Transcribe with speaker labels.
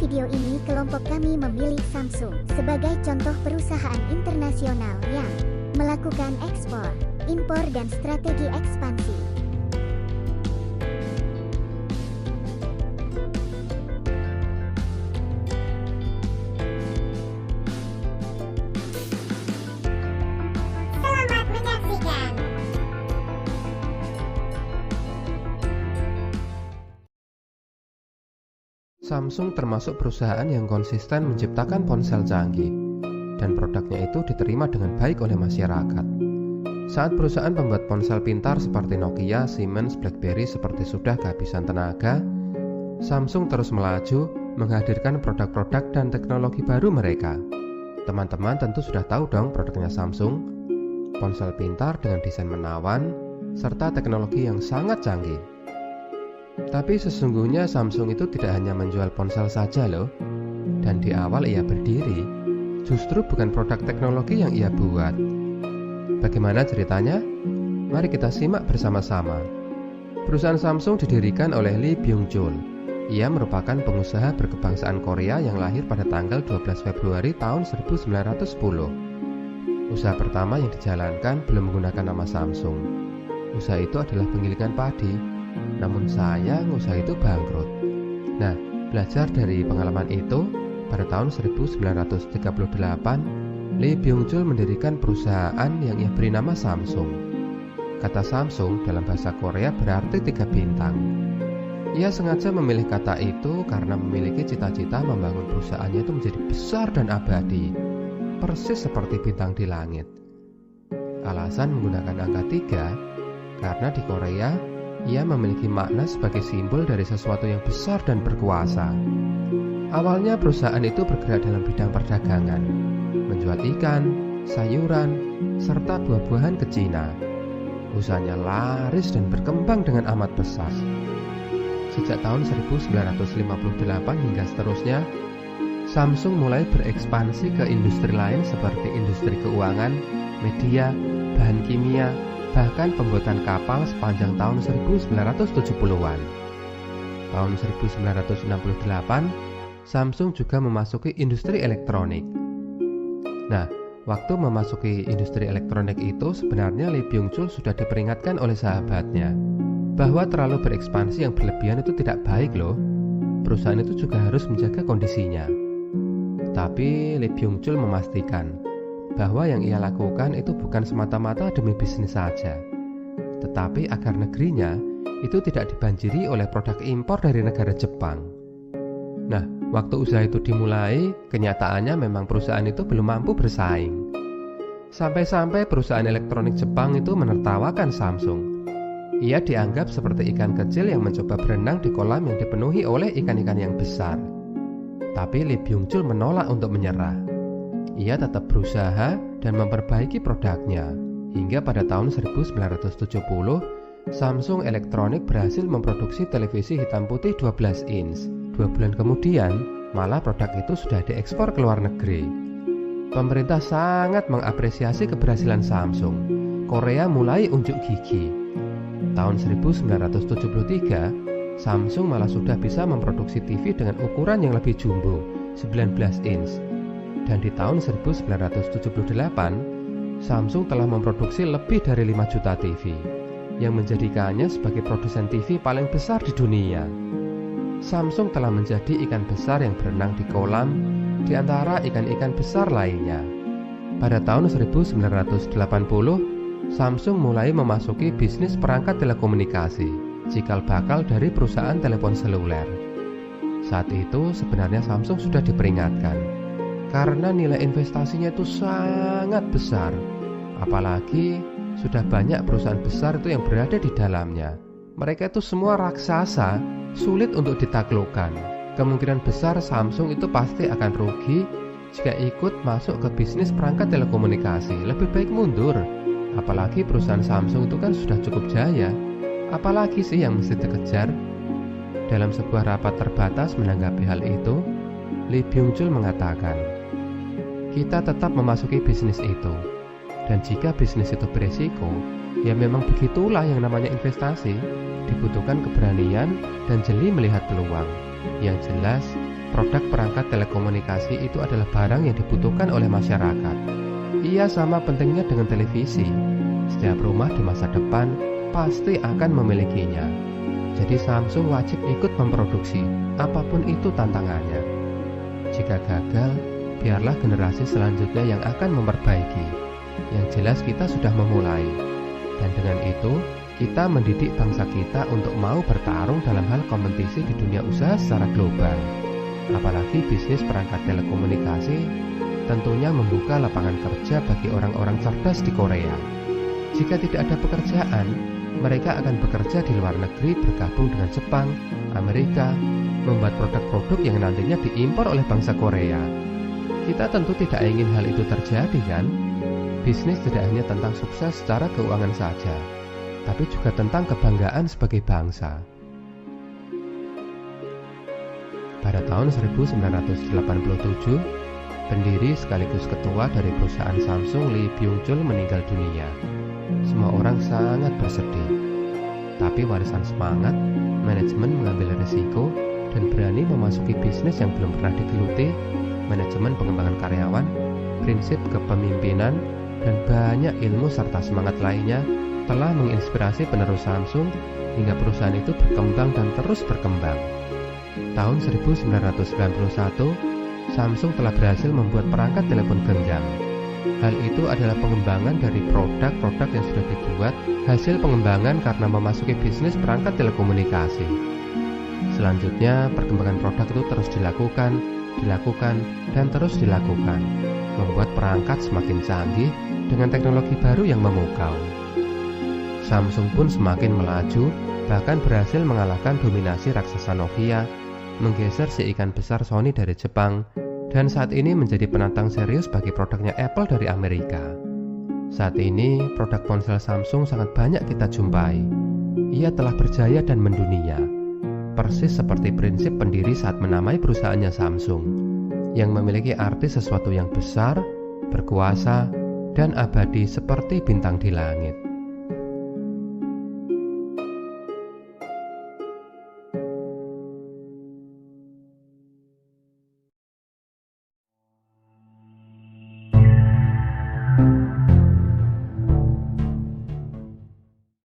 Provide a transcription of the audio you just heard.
Speaker 1: video ini kelompok kami memilih Samsung sebagai contoh perusahaan internasional yang melakukan ekspor, impor dan strategi ekspansi.
Speaker 2: Selamat menyaksikan.
Speaker 3: Samsung termasuk perusahaan yang konsisten menciptakan ponsel canggih, dan produknya itu diterima dengan baik oleh masyarakat. Saat perusahaan pembuat ponsel pintar seperti Nokia, Siemens, BlackBerry seperti sudah kehabisan tenaga, Samsung terus melaju menghadirkan produk-produk dan teknologi baru mereka. Teman-teman tentu sudah tahu dong produknya Samsung, ponsel pintar dengan desain menawan, serta teknologi yang sangat canggih. Tapi sesungguhnya Samsung itu tidak hanya menjual ponsel saja loh. Dan di awal ia berdiri, justru bukan produk teknologi yang ia buat. Bagaimana ceritanya? Mari kita simak bersama-sama. Perusahaan Samsung didirikan oleh Lee Byung-chul. Ia merupakan pengusaha berkebangsaan Korea yang lahir pada tanggal 12 Februari tahun 1910. Usaha pertama yang dijalankan belum menggunakan nama Samsung. Usaha itu adalah penggilingan padi. Namun sayang usaha itu bangkrut. Nah, belajar dari pengalaman itu, pada tahun 1938, Lee Byung-chul mendirikan perusahaan yang ia beri nama Samsung. Kata Samsung dalam bahasa Korea berarti 3 bintang. Ia sengaja memilih kata itu karena memiliki cita-cita membangun perusahaannya itu menjadi besar dan abadi, persis seperti bintang di langit. Alasan menggunakan angka 3 karena di Korea ia memiliki makna sebagai simbol dari sesuatu yang besar dan berkuasa. Awalnya perusahaan itu bergerak dalam bidang perdagangan, menjual ikan, sayuran, serta buah-buahan ke Cina. Usahanya laris dan berkembang dengan amat pesat. Sejak tahun 1958 hingga seterusnya, Samsung mulai berekspansi ke industri lain seperti industri keuangan, media, bahan kimia, bahkan pembuatan kapal sepanjang tahun 1970-an. Tahun 1968, Samsung juga memasuki industri elektronik. Nah, waktu memasuki industri elektronik itu sebenarnya Lee Byung-chul sudah diperingatkan oleh sahabatnya bahwa terlalu berekspansi yang berlebihan itu tidak baik loh. Perusahaan itu juga harus menjaga kondisinya. Tapi Lee Byung-chul memastikan bahwa yang ia lakukan itu bukan semata-mata demi bisnis saja, tetapi agar negerinya itu tidak dibanjiri oleh produk impor dari negara Jepang. Nah, waktu usaha itu dimulai, kenyataannya memang perusahaan itu belum mampu bersaing. Sampai-sampai perusahaan elektronik Jepang itu menertawakan Samsung. Ia dianggap seperti ikan kecil yang mencoba berenang di kolam yang dipenuhi oleh ikan-ikan yang besar. Tapi Lee Byung-chul menolak untuk menyerah. Ia tetap berusaha dan memperbaiki produknya. Hingga pada tahun 1970, Samsung Elektronik berhasil memproduksi televisi hitam putih 12 inch. 2 bulan kemudian, malah produk itu sudah diekspor ke luar negeri. Pemerintah sangat mengapresiasi keberhasilan Samsung. Korea mulai unjuk gigi. Tahun 1973, Samsung malah sudah bisa memproduksi TV dengan ukuran yang lebih jumbo, 19 inch. Dan di tahun 1978, Samsung telah memproduksi lebih dari 5 juta TV, yang menjadikannya sebagai produsen TV paling besar di dunia. Samsung telah menjadi ikan besar yang berenang di kolam di antara ikan-ikan besar lainnya. Pada tahun 1980, Samsung mulai memasuki bisnis perangkat telekomunikasi, cikal bakal dari perusahaan telepon seluler. Saat itu sebenarnya Samsung sudah diperingatkan karena nilai investasinya itu sangat besar. Apalagi sudah banyak perusahaan besar itu yang berada di dalamnya. Mereka itu semua raksasa, sulit untuk ditaklukkan. Kemungkinan besar Samsung itu pasti akan rugi jika ikut masuk ke bisnis perangkat telekomunikasi. Lebih baik mundur. Apalagi perusahaan Samsung itu kan sudah cukup jaya. Apalagi sih yang mesti dikejar? Dalam sebuah rapat terbatas menanggapi hal itu, Lee Byung-chul mengatakan, "Kita tetap memasuki bisnis itu. Dan jika bisnis itu beresiko, ya memang begitulah yang namanya investasi. Dibutuhkan keberanian dan jeli melihat peluang." Yang jelas, produk perangkat telekomunikasi itu adalah barang yang dibutuhkan oleh masyarakat. Ia sama pentingnya dengan televisi. Setiap rumah di masa depan pasti akan memilikinya. Jadi Samsung wajib ikut memproduksi, apapun itu tantangannya. Jika gagal, biarlah generasi selanjutnya yang akan memperbaiki. Yang jelas kita sudah memulai. Dan dengan itu, kita mendidik bangsa kita untuk mau bertarung dalam hal kompetisi di dunia usaha secara global. Apalagi bisnis perangkat telekomunikasi tentunya membuka lapangan kerja bagi orang-orang cerdas di Korea. Jika tidak ada pekerjaan, mereka akan bekerja di luar negeri bergabung dengan Jepang, Amerika, membuat produk-produk yang nantinya diimpor oleh bangsa Korea. Kita tentu tidak ingin hal itu terjadi, kan? Bisnis tidak hanya tentang sukses secara keuangan saja, tapi juga tentang kebanggaan sebagai bangsa. Pada tahun 1987, pendiri sekaligus ketua dari perusahaan Samsung Lee Byung-chul meninggal dunia. Semua orang sangat bersedih. Tapi warisan semangat, manajemen mengambil risiko, dan berani memasuki bisnis yang belum pernah digeluti, manajemen pengembangan karyawan, prinsip kepemimpinan, dan banyak ilmu serta semangat lainnya telah menginspirasi penerus Samsung hingga perusahaan itu berkembang dan terus berkembang. Tahun 1991, Samsung telah berhasil membuat perangkat telepon genggam. Hal itu adalah pengembangan dari produk-produk yang sudah dibuat, hasil pengembangan karena memasuki bisnis perangkat telekomunikasi. Selanjutnya, perkembangan produk itu terus dilakukan, dan terus dilakukan, membuat perangkat semakin canggih dengan teknologi baru yang memukau. Samsung pun semakin melaju, bahkan berhasil mengalahkan dominasi raksasa Nokia, menggeser si ikan besar Sony dari Jepang, dan saat ini menjadi penantang serius bagi produknya Apple dari Amerika. Saat ini, produk ponsel Samsung sangat banyak kita jumpai. Ia telah berjaya dan mendunia, persis seperti prinsip pendiri saat menamai perusahaannya Samsung, yang memiliki arti sesuatu yang besar, berkuasa, dan abadi seperti bintang di langit.